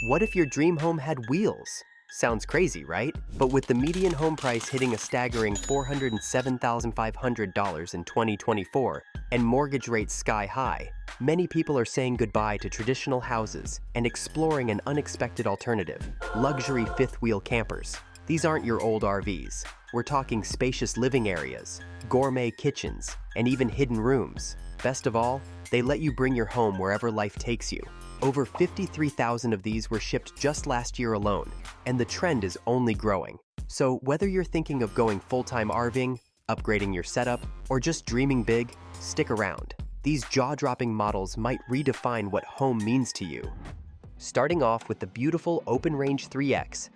What if your dream home had wheels? Sounds crazy, right? But with the median home price hitting a staggering $407,500 in 2024 and mortgage rates sky high, many people are saying goodbye to traditional houses and exploring an unexpected alternative: luxury fifth-wheel campers. These aren't your old RVs. We're talking spacious living areas, gourmet kitchens, and even hidden rooms. Best of all, they let you bring your home wherever life takes you. Over 53,000 of these were shipped just last year alone, and the trend is only growing. So whether you're thinking of going full-time RVing, upgrading your setup, or just dreaming big, stick around. These jaw-dropping models might redefine what home means to you. Starting off with the beautiful Open Range 3X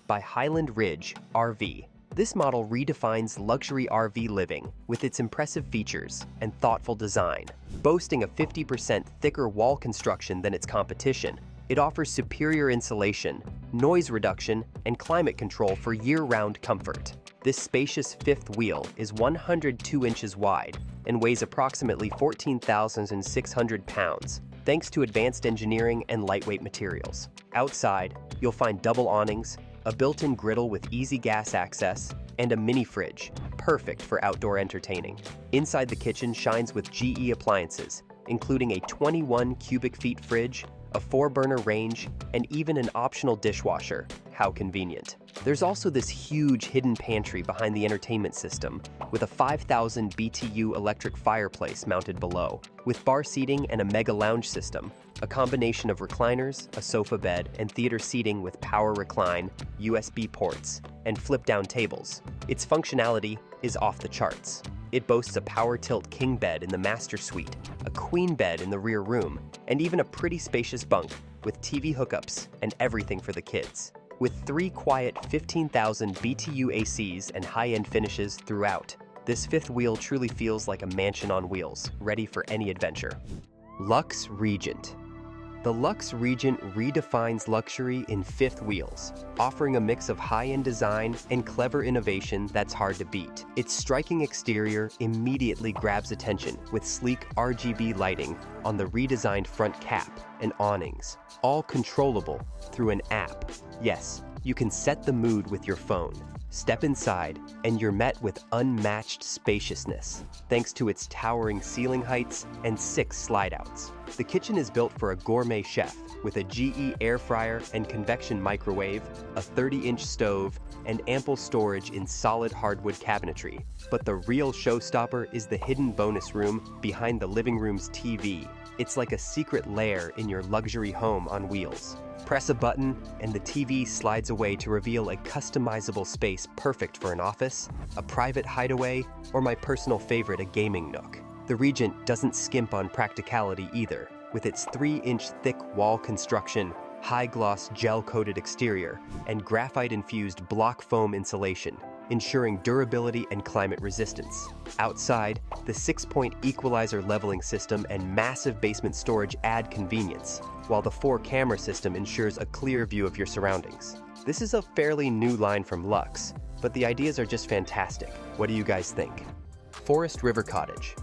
by Highland Ridge RV. This model redefines luxury RV living with its impressive features and thoughtful design. Boasting a 50% thicker wall construction than its competition, it offers superior insulation, noise reduction, and climate control for year-round comfort. This spacious fifth wheel is 102 inches wide and weighs approximately 14,600 pounds, thanks to advanced engineering and lightweight materials. Outside, you'll find double awnings, a built-in griddle with easy gas access, and a mini fridge, perfect for outdoor entertaining. Inside the kitchen shines with GE appliances, including a 21 cubic feet fridge, a 4-burner range, and even an optional dishwasher. How convenient. There's also this huge hidden pantry behind the entertainment system, with a 5,000 BTU electric fireplace mounted below, with bar seating and a mega lounge system, a combination of recliners, a sofa bed, and theater seating with power recline, USB ports, and flip-down tables. Its functionality is off the charts. It boasts a power tilt king bed in the master suite, a queen bed in the rear room, and even a pretty spacious bunk with TV hookups and everything for the kids. With 3 quiet 15,000 BTU ACs and high-end finishes throughout, this fifth wheel truly feels like a mansion on wheels, ready for any adventure. LUXE Regent. The LUXE Regent redefines luxury in fifth wheels, offering a mix of high-end design and clever innovation that's hard to beat. Its striking exterior immediately grabs attention with sleek RGB lighting on the redesigned front cap and awnings, all controllable through an app. Yes, you can set the mood with your phone. Step inside, and you're met with unmatched spaciousness, thanks to its towering ceiling heights and 6 slide-outs. The kitchen is built for a gourmet chef, with a GE air fryer and convection microwave, a 30-inch stove, and ample storage in solid hardwood cabinetry. But the real showstopper is the hidden bonus room behind the living room's TV. It's like a secret lair in your luxury home on wheels. Press a button, and the TV slides away to reveal a customizable space perfect for an office, a private hideaway, or my personal favorite, a gaming nook. The Regent doesn't skimp on practicality either, with its 3-inch thick wall construction, high-gloss gel-coated exterior, and graphite-infused block foam insulation, ensuring durability and climate resistance. Outside, the 6-point equalizer leveling system and massive basement storage add convenience, while the 4-camera system ensures a clear view of your surroundings. This is a fairly new line from LUXE, but the ideas are just fantastic. What do you guys think? Forest River Cottage.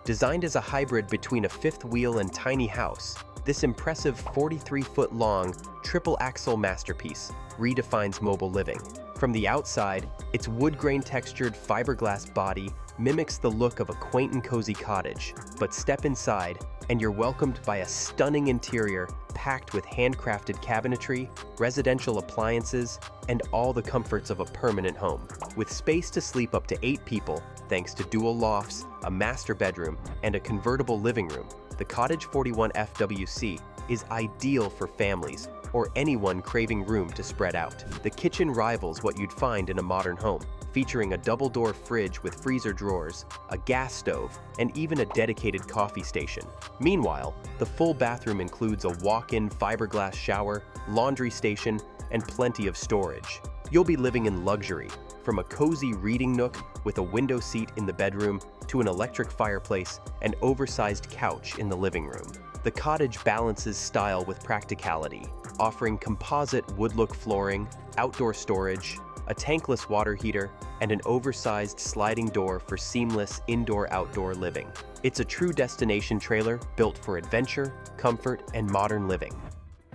Designed as a hybrid between a fifth wheel and tiny house, this impressive 43-foot-long, triple-axle masterpiece redefines mobile living. From the outside, its wood-grain textured fiberglass body mimics the look of a quaint and cozy cottage, but step inside, and you're welcomed by a stunning interior packed with handcrafted cabinetry, residential appliances, and all the comforts of a permanent home. With space to sleep up to 8 people, thanks to dual lofts, a master bedroom, and a convertible living room, the Cottage 41 FWC is ideal for families or anyone craving room to spread out. The kitchen rivals what you'd find in a modern home, featuring a double-door fridge with freezer drawers, a gas stove, and even a dedicated coffee station. Meanwhile, the full bathroom includes a walk-in fiberglass shower, laundry station, and plenty of storage. You'll be living in luxury, from a cozy reading nook with a window seat in the bedroom to an electric fireplace and oversized couch in the living room. The Cottage balances style with practicality, offering composite wood-look flooring, outdoor storage, a tankless water heater, and an oversized sliding door for seamless indoor-outdoor living. It's a true destination trailer built for adventure, comfort, and modern living.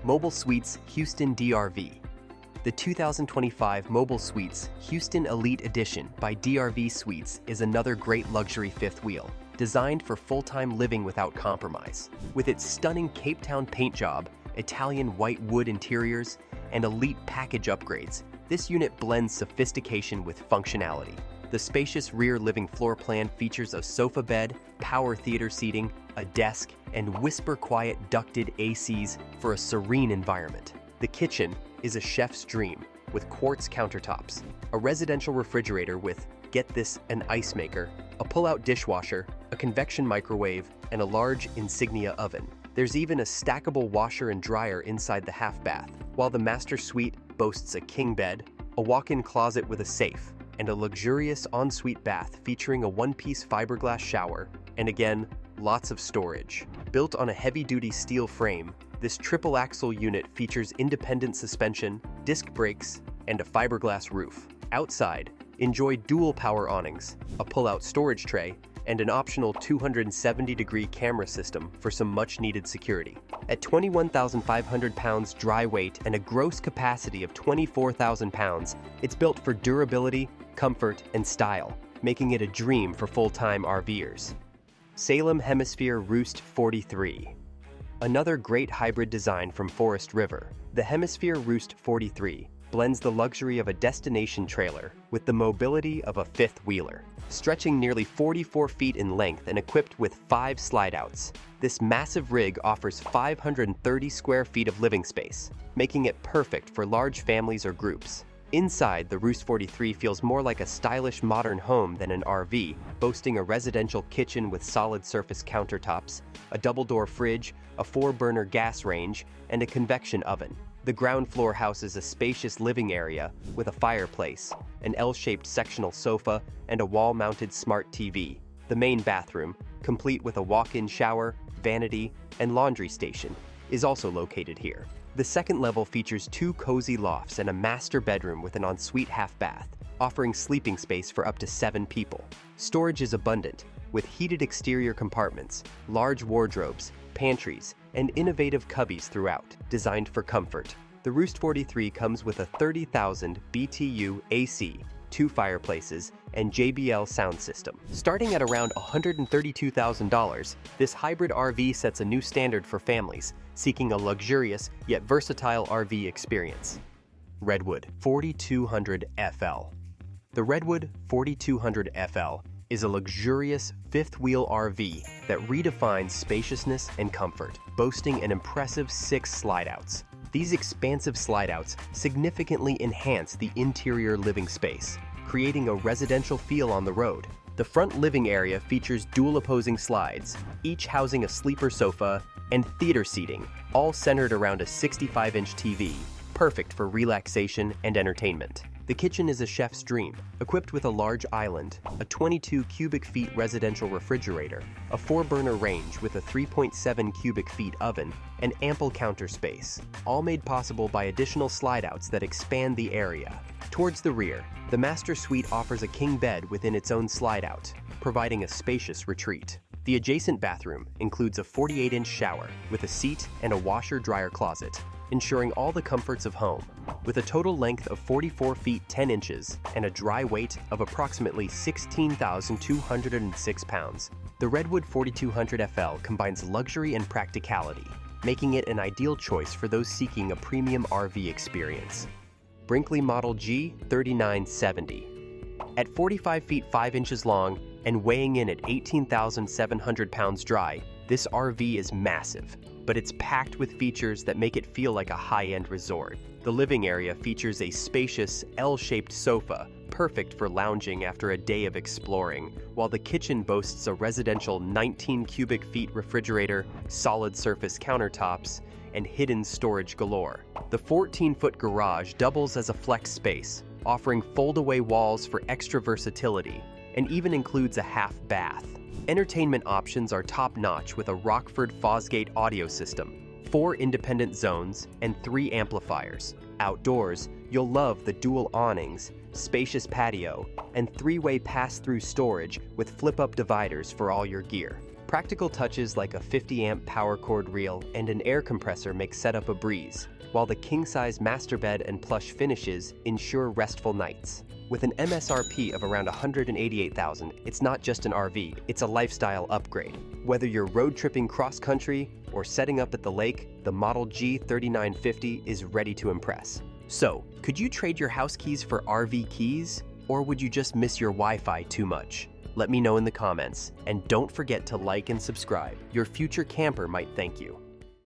Mobile Suites Houston DRV. The 2025 Mobile Suites Houston Elite Edition by DRV Suites is another great luxury fifth wheel, designed for full-time living without compromise. With its stunning Cape Town paint job, Italian white wood interiors, and elite package upgrades, this unit blends sophistication with functionality. The spacious rear living floor plan features a sofa bed, power theater seating, a desk, and whisper-quiet ducted ACs for a serene environment. The kitchen is a chef's dream with quartz countertops, a residential refrigerator with, get this, an ice maker, a pull-out dishwasher, a convection microwave, and a large Insignia oven. There's even a stackable washer and dryer inside the half bath, while the master suite boasts a king bed, a walk-in closet with a safe, and a luxurious ensuite bath featuring a one-piece fiberglass shower, and again, lots of storage. Built on a heavy-duty steel frame, this triple-axle unit features independent suspension, disc brakes, and a fiberglass roof. Outside, enjoy dual power awnings, a pull-out storage tray, and an optional 270-degree camera system for some much-needed security. At 21,500 pounds dry weight and a gross capacity of 24,000 pounds, it's built for durability, comfort, and style, making it a dream for full-time RVers. Salem Hemisphere Roost 43. Another great hybrid design from Forest River, the Hemisphere Roost 43 blends the luxury of a destination trailer with the mobility of a fifth wheeler. Stretching nearly 44 feet in length and equipped with 5 slide-outs, this massive rig offers 530 square feet of living space, making it perfect for large families or groups. Inside, the Roost 43 feels more like a stylish modern home than an RV, boasting a residential kitchen with solid surface countertops, a double-door fridge, a 4-burner gas range, and a convection oven. The ground floor houses a spacious living area with a fireplace, an L-shaped sectional sofa, and a wall-mounted smart TV. The main bathroom, complete with a walk-in shower, vanity, and laundry station, is also located here. The second level features 2 cozy lofts and a master bedroom with an ensuite half bath, offering sleeping space for up to 7 people. Storage is abundant, with heated exterior compartments, large wardrobes, pantries, and innovative cubbies throughout, designed for comfort. The Roost 43 comes with a 30,000 BTU AC, 2 fireplaces, and JBL sound system. Starting at around $132,000, this hybrid RV sets a new standard for families seeking a luxurious yet versatile RV experience. Redwood 4200 FL. The Redwood 4200 FL is a luxurious fifth-wheel RV that redefines spaciousness and comfort, boasting an impressive 6 slide-outs. These expansive slide-outs significantly enhance the interior living space, creating a residential feel on the road. The front living area features dual opposing slides, each housing a sleeper sofa and theater seating, all centered around a 65-inch TV, perfect for relaxation and entertainment. The kitchen is a chef's dream, equipped with a large island, a 22 cubic feet residential refrigerator, a 4-burner range with a 3.7 cubic feet oven, and ample counter space, all made possible by additional slide-outs that expand the area. Towards the rear, the master suite offers a king bed within its own slide-out, providing a spacious retreat. The adjacent bathroom includes a 48-inch shower with a seat and a washer-dryer closet, ensuring all the comforts of home. With a total length of 44 feet 10 inches and a dry weight of approximately 16,206 pounds, the Redwood 4200 FL combines luxury and practicality, making it an ideal choice for those seeking a premium RV experience. Brinkley Model G 3970. At 45 feet 5 inches long and weighing in at 18,700 pounds dry, this RV is massive, but it's packed with features that make it feel like a high-end resort. The living area features a spacious L-shaped sofa, perfect for lounging after a day of exploring, while the kitchen boasts a residential 19 cubic feet refrigerator, solid surface countertops, and hidden storage galore. The 14-foot garage doubles as a flex space, offering fold-away walls for extra versatility, and even includes a half bath. Entertainment options are top-notch with a Rockford Fosgate audio system, 4 independent zones, and 3 amplifiers. Outdoors, you'll love the dual awnings, spacious patio, and 3-way pass-through storage with flip-up dividers for all your gear. Practical touches like a 50-amp power cord reel and an air compressor make setup a breeze, while the king-size master bed and plush finishes ensure restful nights. With an MSRP of around $188,000, it's not just an RV, it's a lifestyle upgrade. Whether you're road tripping cross-country or setting up at the lake, the Model G 3950 is ready to impress. So, could you trade your house keys for RV keys? Or would you just miss your Wi-Fi too much? Let me know in the comments, and don't forget to like and subscribe. Your future camper might thank you.